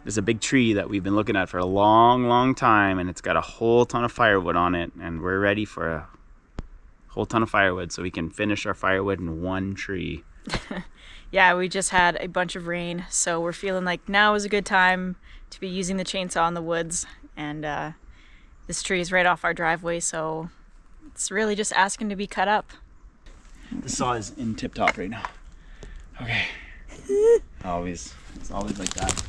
There's a big tree that we've been looking at for a long time, and it's got a whole ton of firewood on it, and we're ready for a whole ton of firewood so we can finish our firewood in one tree. Yeah, we just had a bunch of rain, so we're feeling like now is a good time to be using the chainsaw in the woods. And this tree is right off our driveway, so it's really just asking to be cut up. The saw is in tip top right now. Okay. It's always like that.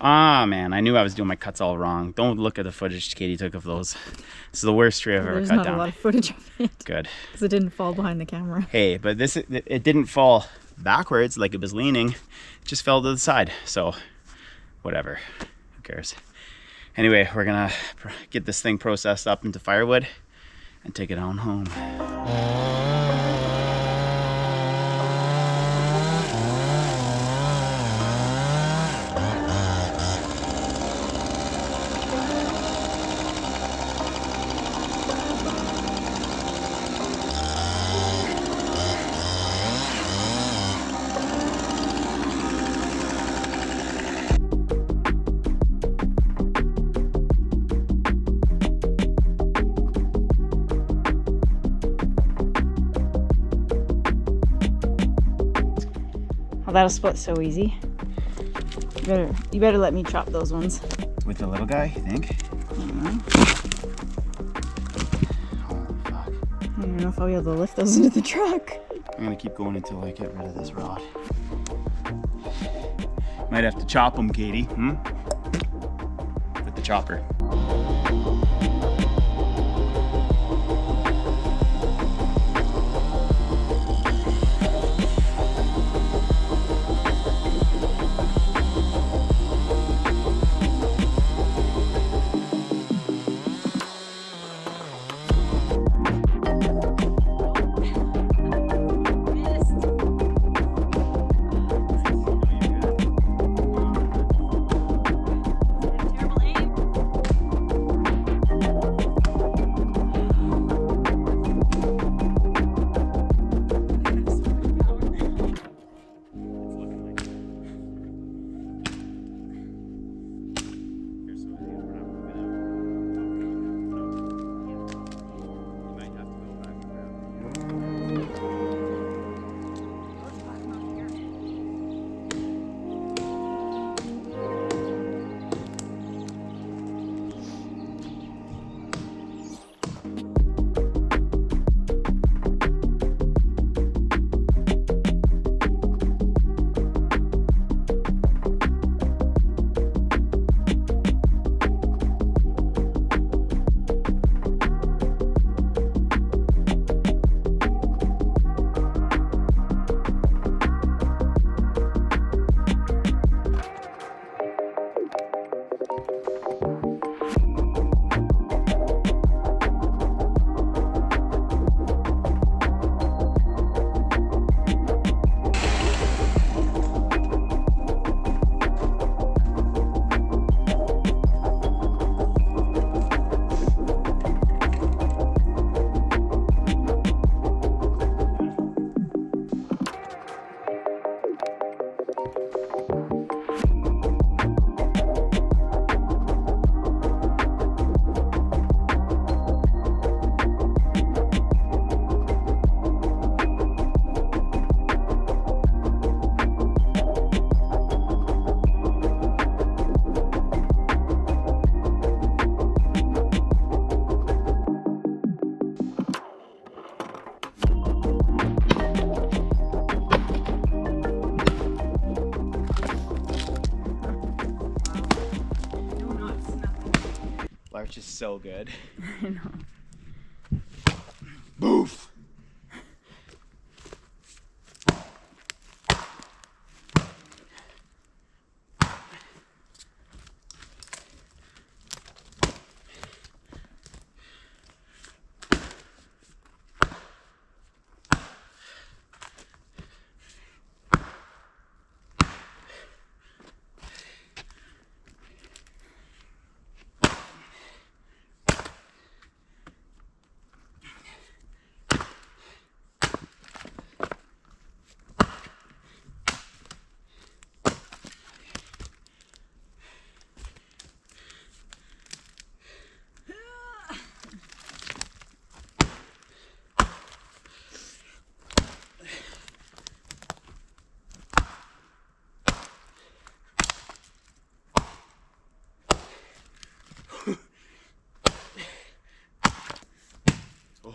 Ah, man, I knew I was doing my cuts all wrong. Don't look at the footage Katie took of those. This is the worst tree I've ever cut down. There's not a lot of footage of it. Good. Because it didn't fall behind the camera. Hey, but it didn't fall backwards like it was leaning. It just fell to the side. So, whatever. Who cares? Anyway, we're gonna get this thing processed up into firewood and take it on home. Oh, that'll split so easy. You better let me chop those ones. With the little guy, you think? Mm-hmm. Oh, fuck. I don't know if I'll be able to lift those into the truck. I'm gonna keep going until I get rid of this rod. Might have to chop them, Katie. With the chopper. it's just so good. I know. Boof!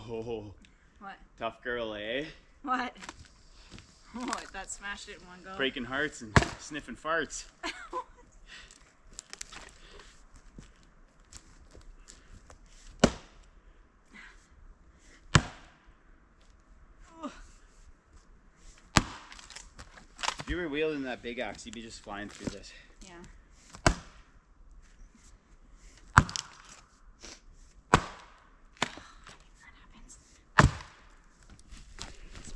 Oh, What? tough girl, eh? What? Oh, that smashed it in one go. Breaking hearts and sniffing farts. If you were wielding that big axe, you'd be just flying through this. Yeah.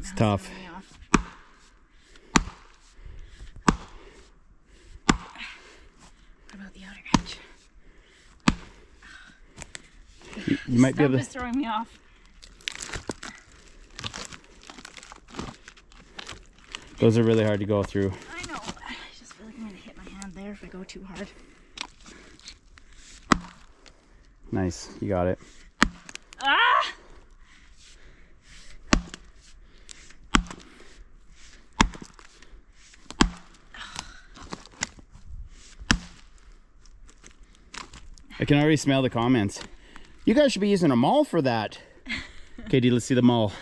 It's tough. What about the outer edge? You might be able to. Is throwing me off. Those are really hard to go through. I know. I just feel like I'm gonna hit my hand there if I go too hard. Nice, you got it. Ah! I can already smell the comments. You guys should be using a maul for that. Katie, let's see the maul.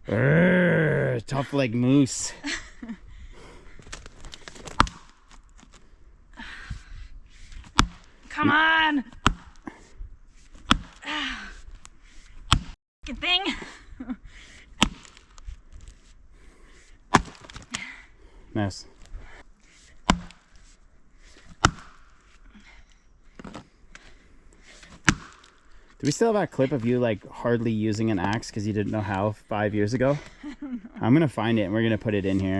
Urgh, tough like moose. Come on! Good thing. Nice. Do we still have that clip of you like hardly using an axe because you didn't know how 5 years ago? I don't know. I'm gonna find it and we're gonna put it in here.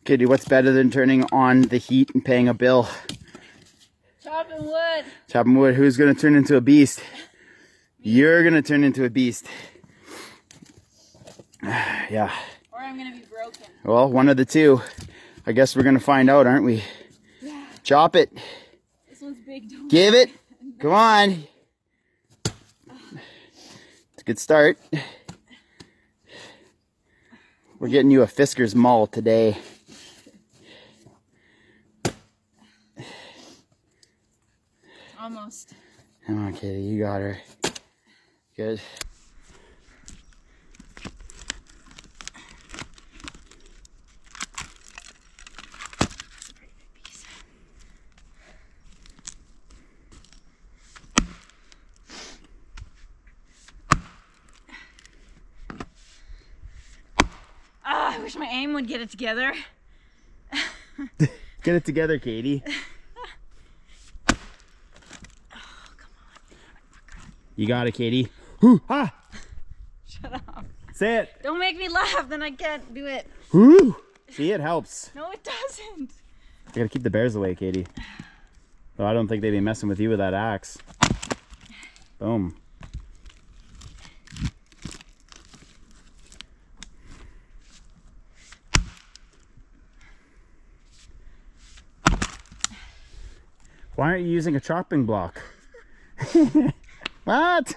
Katie, what's better than turning on the heat and paying a bill? Chopping wood. Chopping wood. Who's gonna turn into a beast? You're gonna turn into a beast. Yeah. Or I'm gonna be broken. Well, one of the two. I guess we're gonna find out, aren't we? Yeah. Chop it. This one's big. Don't Give it. Come on. It's a good start. We're getting you a Fisker's maul today. Almost. Come on, Katie, you got her. Good. I wish my aim would get it together. Get it together, Katie. Oh, come on. You got it, Katie. Whoo, ha! Shut up. Say it. Don't make me laugh, then I can't do it. Whoo! See, it helps. No, it doesn't. You gotta keep the bears away, Katie. Well, I don't think they'd be messing with you with that axe. Boom. Why aren't you using a chopping block? What?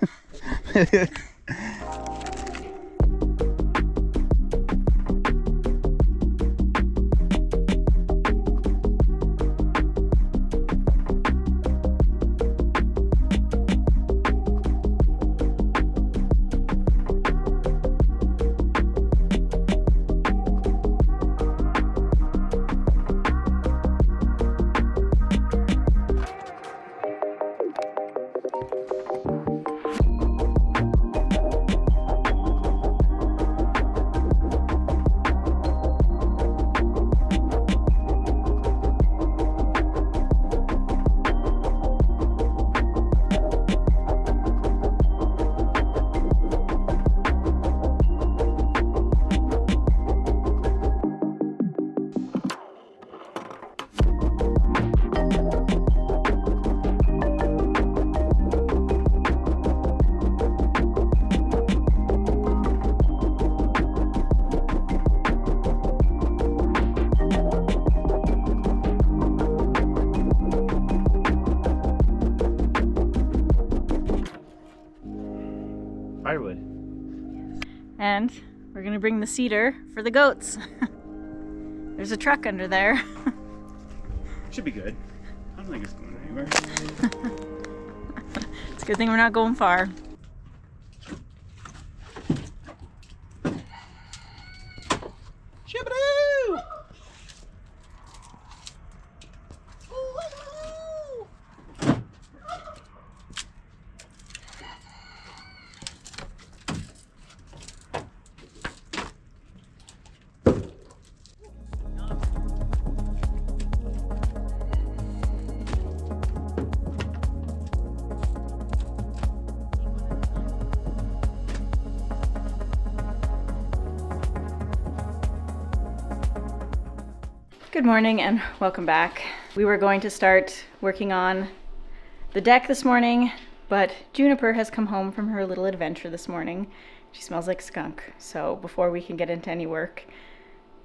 And we're gonna bring the cedar for the goats. There's a truck under there. Should be good. I don't think it's going anywhere. It's a good thing we're not going far. Shibbidoo! Good morning and welcome back. We were going to start working on the deck this morning, but Juniper has come home from her little adventure this morning. She smells like skunk, so before we can get into any work,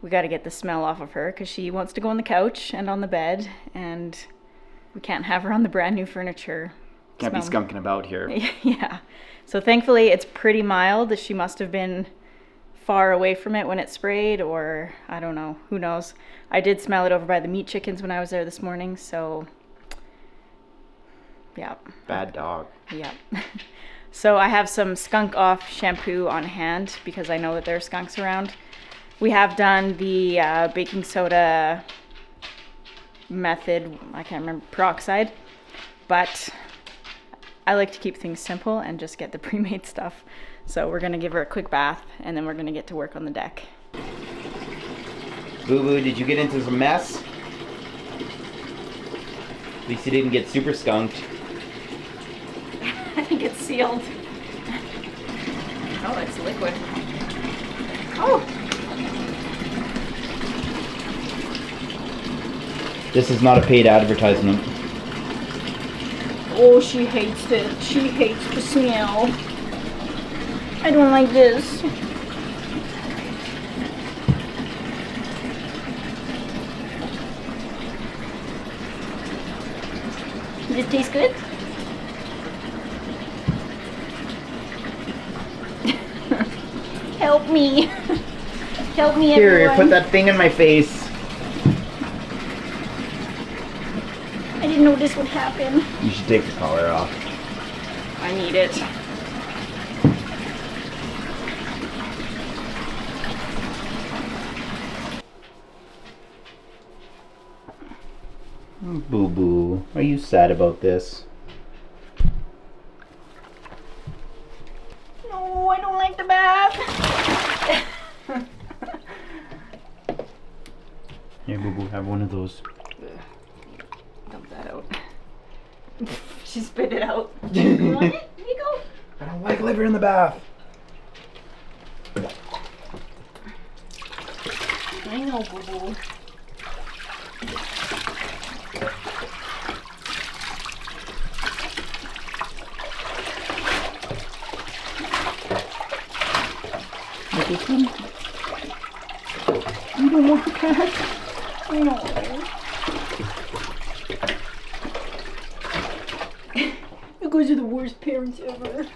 we got to get the smell off of her because she wants to go on the couch and on the bed, and we can't have her on the brand new furniture. Can't be skunking about here. Yeah. So thankfully it's pretty mild. She must have been far away from it when it sprayed, or I don't know, who knows. I did smell it over by the meat chickens when I was there this morning, so yeah. Bad dog. Yeah. So I have some skunk off shampoo on hand because I know that there are skunks around. We have done the baking soda method, I can't remember, peroxide, but I like to keep things simple and just get the pre-made stuff. So we're gonna give her a quick bath and then we're gonna get to work on the deck. Boo Boo, did you get into some mess? At least you didn't get super skunked. I think it's sealed. Oh, it's liquid. Oh! This is not a paid advertisement. Oh, she hates it. She hates the smell. I don't like this. Does it taste good? Help me. Help me, Here, everyone. put that thing in my face. I didn't know this would happen. You should take the collar off. I need it. Boo Boo, are you sad about this? No, I don't like the bath. Here, Boo Boo, have one of those. Dump that out. She spit it out. You want it? Here you go. I don't like liver in the bath. I know, Boo Boo. This one? You don't want the cat? I know. You guys are the worst parents ever.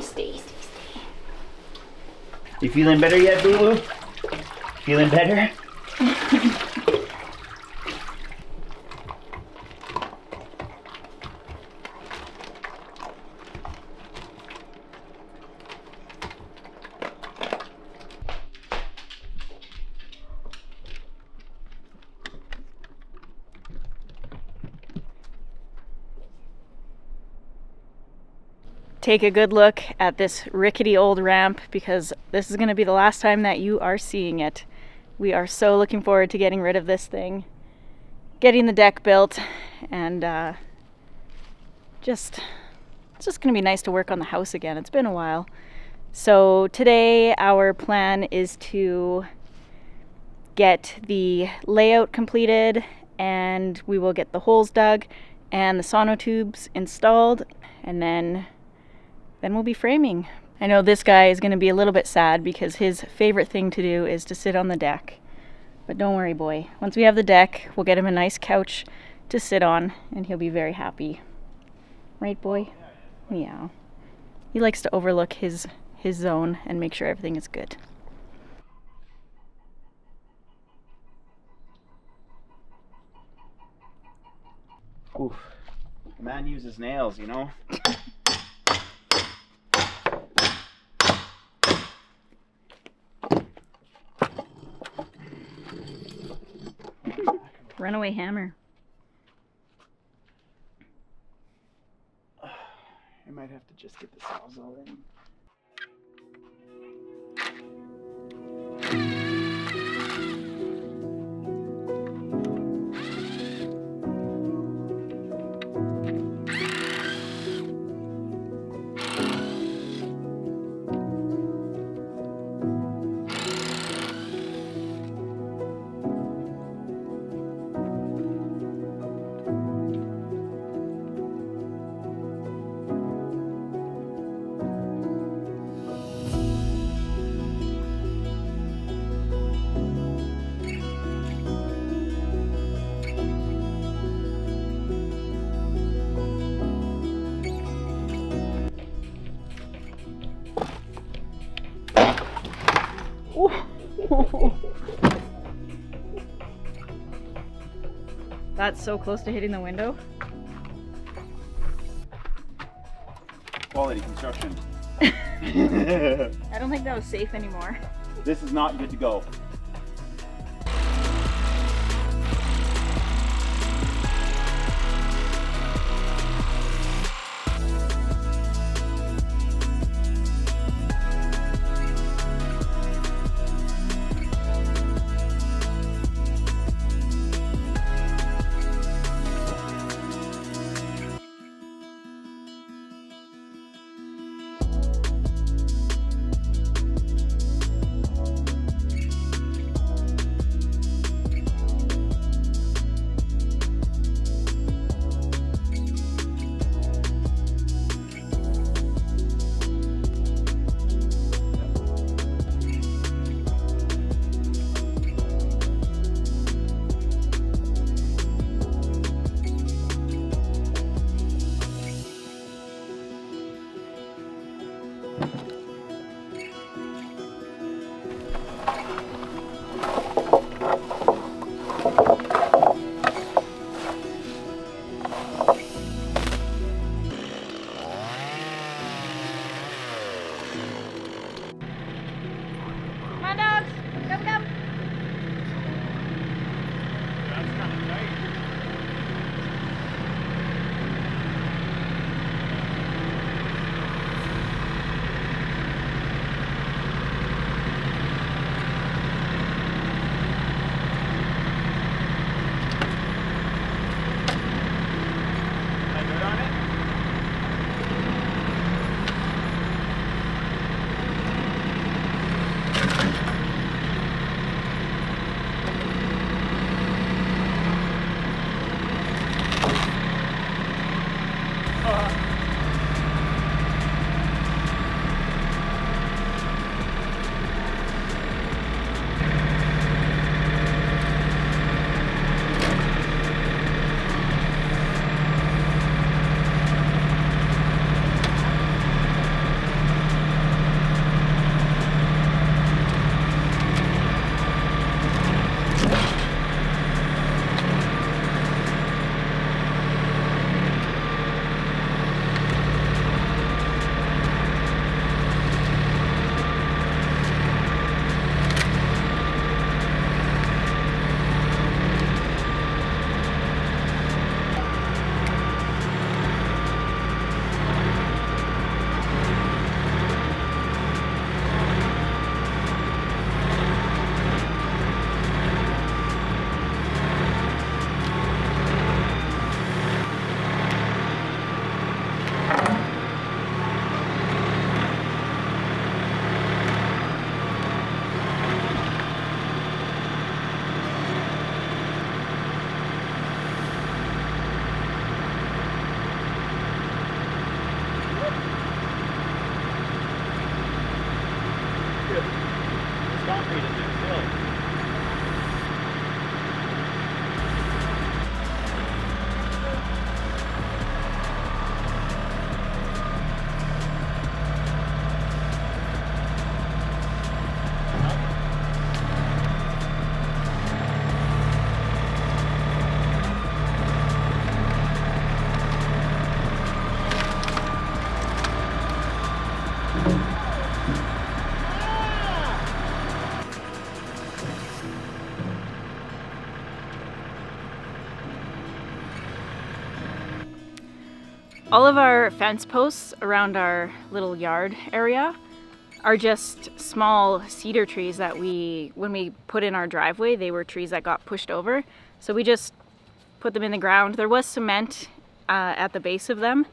Stay. You feeling better yet, Boo Boo? Feeling better? Take a good look at this rickety old ramp because this is going to be the last time that you are seeing it. We are so looking forward to getting rid of this thing, getting the deck built, and it's just going to be nice to work on the house again. It's been a while. So today our plan is to get the layout completed, and we will get the holes dug and the sonotubes installed, and then we'll be framing. I know this guy is going to be a little bit sad because his favorite thing to do is to sit on the deck. But don't worry, boy. Once we have the deck, we'll get him a nice couch to sit on and he'll be very happy. Right, boy? Yeah. He likes to overlook his his zone and make sure everything is good. Oof. The man uses nails, you know? Runaway hammer. I might have to just get the sawzall in. That's so close to hitting the window. Quality construction. I don't think that was safe anymore. This is not good to go. All of our fence posts around our little yard area are just small cedar trees that when we put in our driveway, they were trees that got pushed over. So we just put them in the ground. There was cement at the base of them,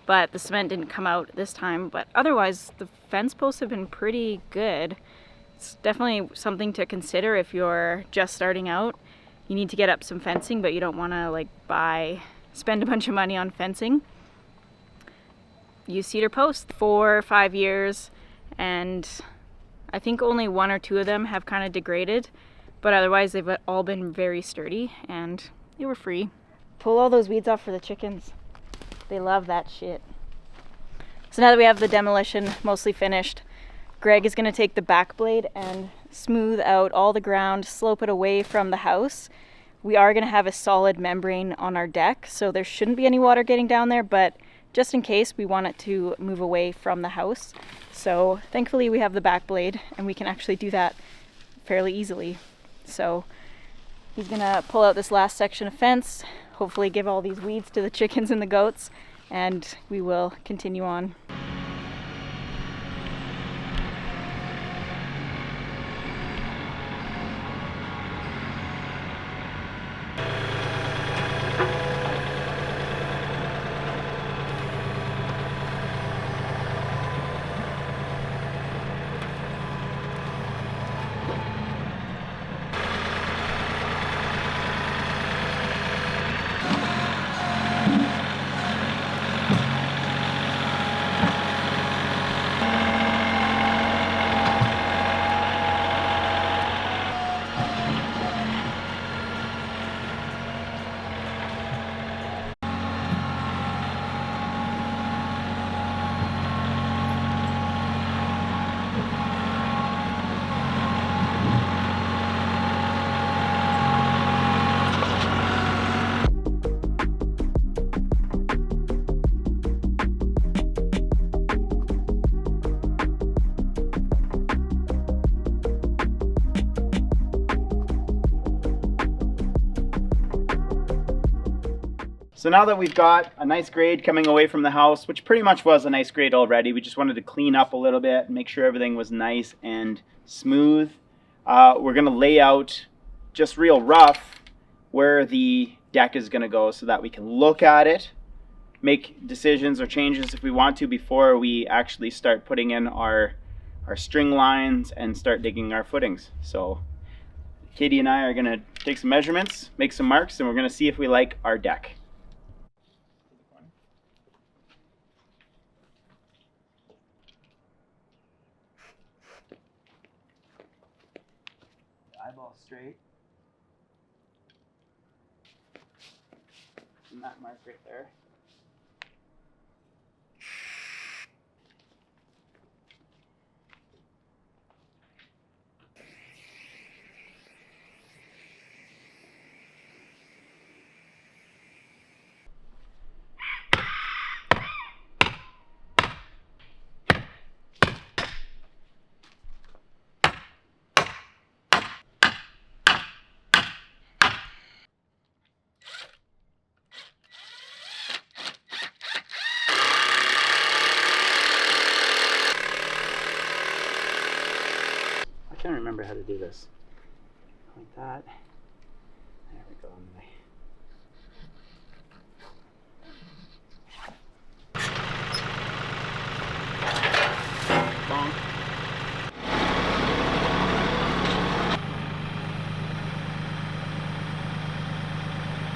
but the cement didn't come out this time. But otherwise, the fence posts have been pretty good. It's definitely something to consider if you're just starting out. You need to get up some fencing, but you don't want to like spend a bunch of money on fencing. Use cedar posts. 4 or 5 years, and I think only 1 or 2 of them have kind of degraded, but otherwise they've all been very sturdy and they were free. Pull all those weeds off for the chickens. They love that shit. So now that we have the demolition mostly finished, Greg is going to take the back blade and smooth out all the ground, slope it away from the house. We are going to have a solid membrane on our deck, so there shouldn't be any water getting down there, but just in case, we want it to move away from the house. So thankfully we have the back blade and we can actually do that fairly easily. So he's gonna pull out this last section of fence, hopefully give all these weeds to the chickens and the goats, and we will continue on. So now that we've got a nice grade coming away from the house, which pretty much was a nice grade already, we just wanted to clean up a little bit, make sure everything was nice and smooth. We're going to lay out just real rough where the deck is going to go so that we can look at it, make decisions or changes if we want to before we actually start putting in our string lines and start digging our footings. So Katie and I are going to take some measurements, make some marks, and we're going to see if we like our deck. Eyeball straight. And that mark right there. I can't remember how to do this. Like that. There we go. Bonk.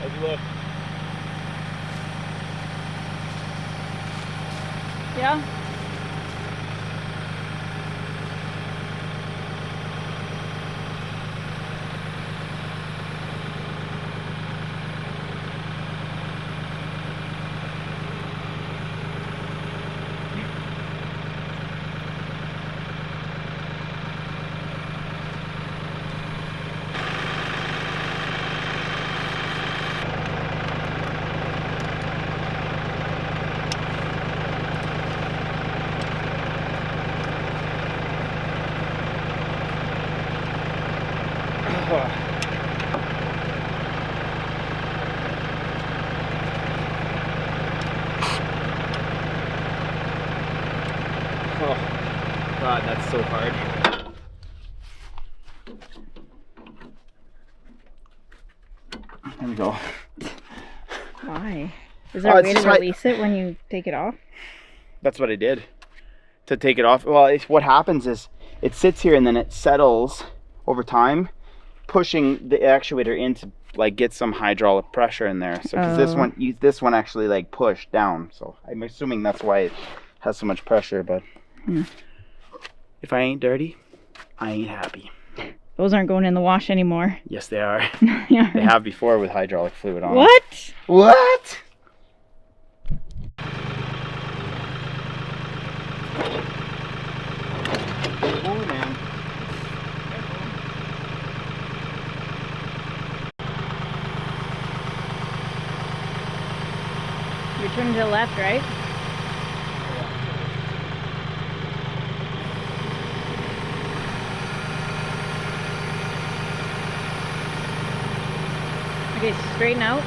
How's it look? Yeah. so hard. There we go. Why? Is there a way to release it when you take it off? That's what I did to take it off. Well, what happens is it sits here and then it settles over time, pushing the actuator in to like get some hydraulic pressure in there. So because this one actually like pushed down. So I'm assuming that's why it has so much pressure. But if I ain't dirty, I ain't happy. Those aren't going in the wash anymore. Yes, they are. They have before with hydraulic fluid on. What? What? Oh, man. You're turning to the left, right? Okay, straighten out.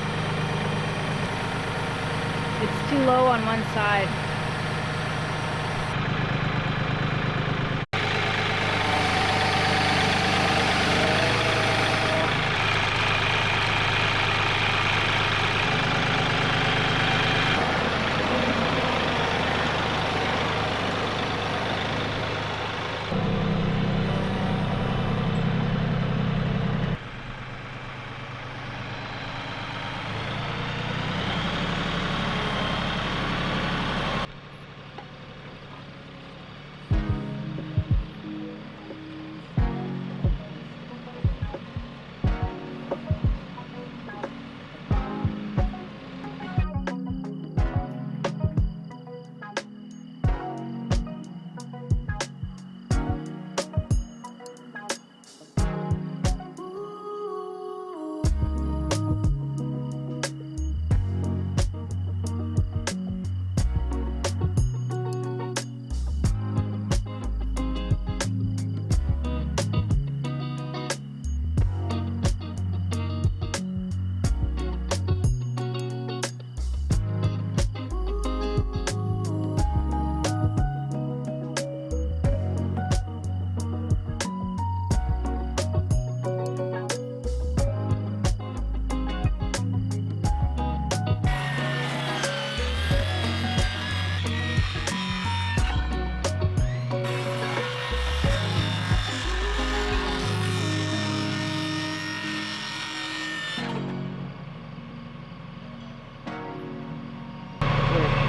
It's too low on one side.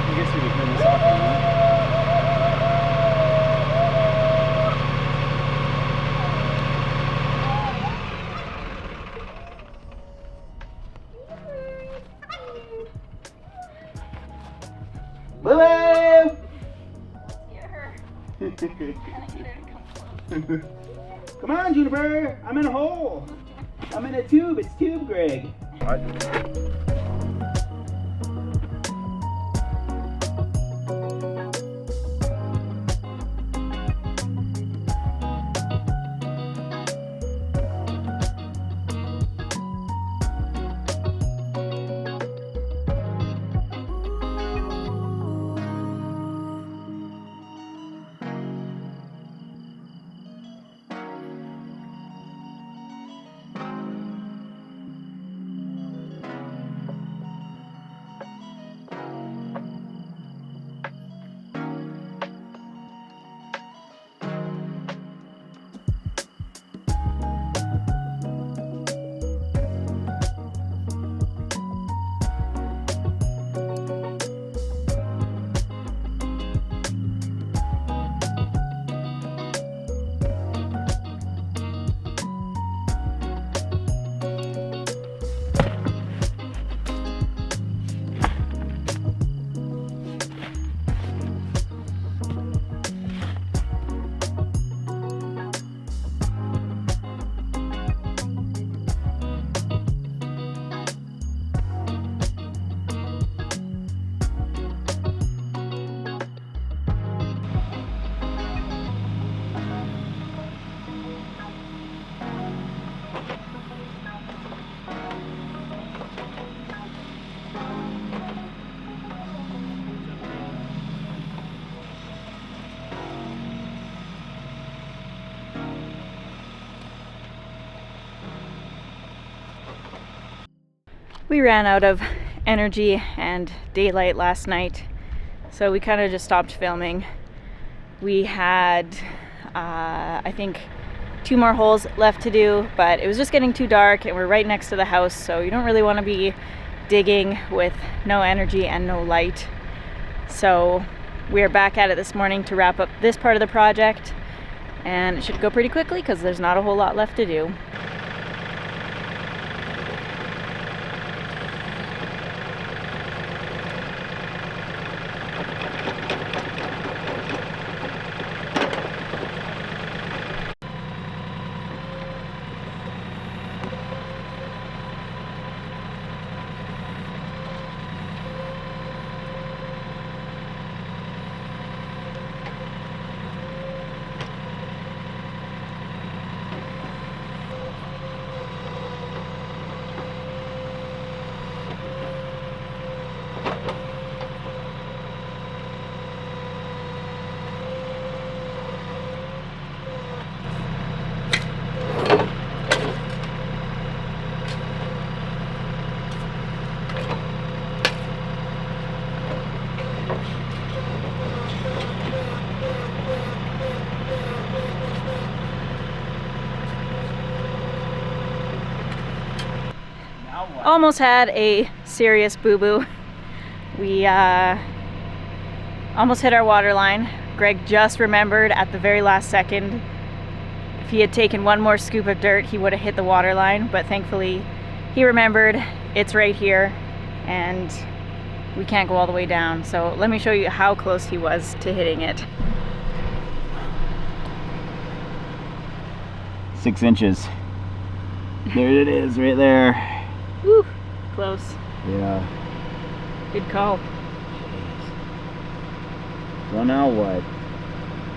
I guess we could turn this off in a minute. Lily! Come on, Juniper! I'm in a hole! I'm in a tube! It's tube, Greg! What? We ran out of energy and daylight last night, so we kind of just stopped filming. We had, I think, 2 more holes left to do, but it was just getting too dark and we're right next to the house, so you don't really want to be digging with no energy and no light. So we are back at it this morning to wrap up this part of the project, and it should go pretty quickly because there's not a whole lot left to do. Almost had a serious boo-boo. We almost hit our water line. Greg just remembered at the very last second, if he had taken one more scoop of dirt, he would have hit the water line, but thankfully he remembered it's right here and we can't go all the way down. So let me show you how close he was to hitting it. 6 inches. There it is, right there. Woo, close. Yeah. Good call. So now what?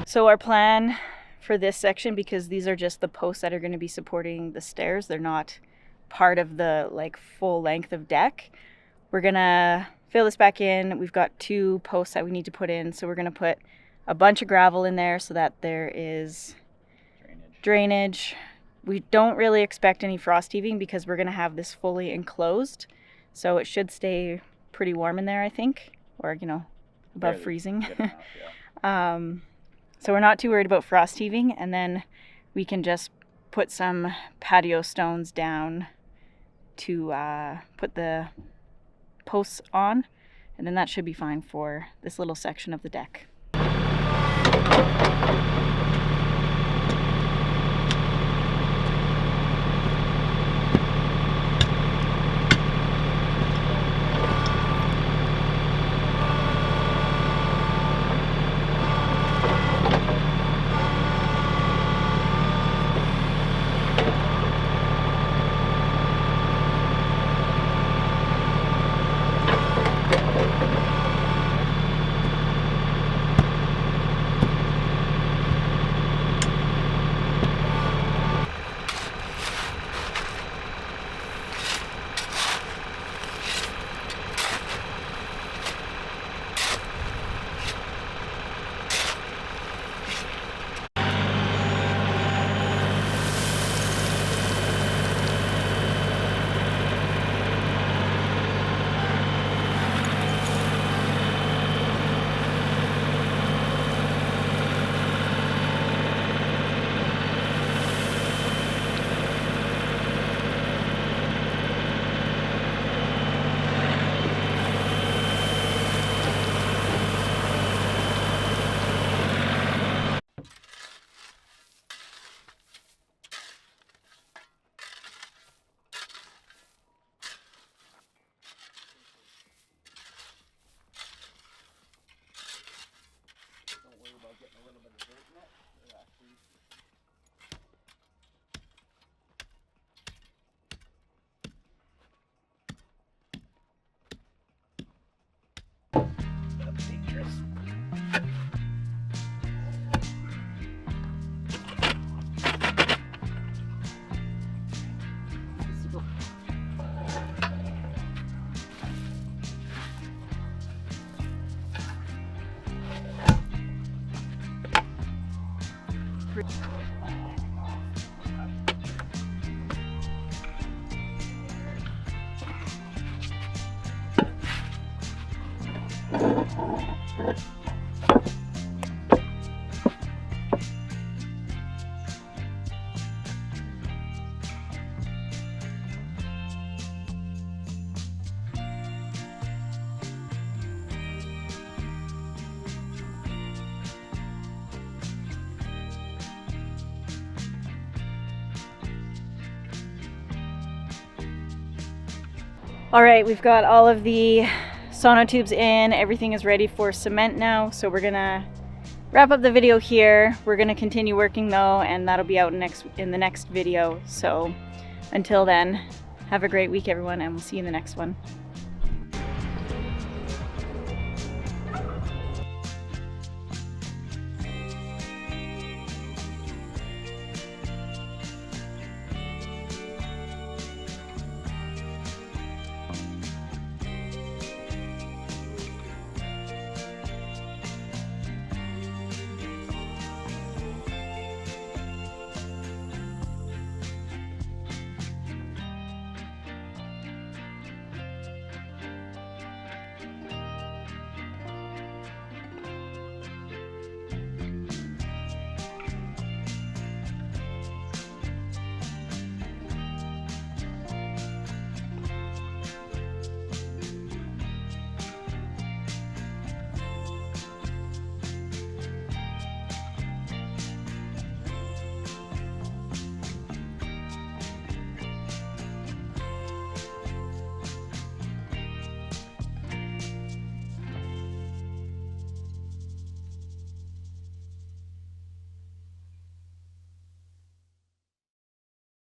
So our plan for this section, because these are just the posts that are going to be supporting the stairs, they're not part of the like full length of deck. We're gonna fill this back in. We've got 2 posts that we need to put in, so we're gonna put a bunch of gravel in there so that there is drainage. We don't really expect any frost heaving because we're going to have this fully enclosed. So it should stay pretty warm in there, I think, or, you know, above freezing. Enough, yeah. So we're not too worried about frost heaving. And then we can just put some patio stones down to put the posts on. And then that should be fine for this little section of the deck. All right, we've got all of the sonotubes in. Everything is ready for cement now. So we're gonna wrap up the video here. We're gonna continue working though, and that'll be out in the next video. So until then, have a great week everyone, and we'll see you in the next one.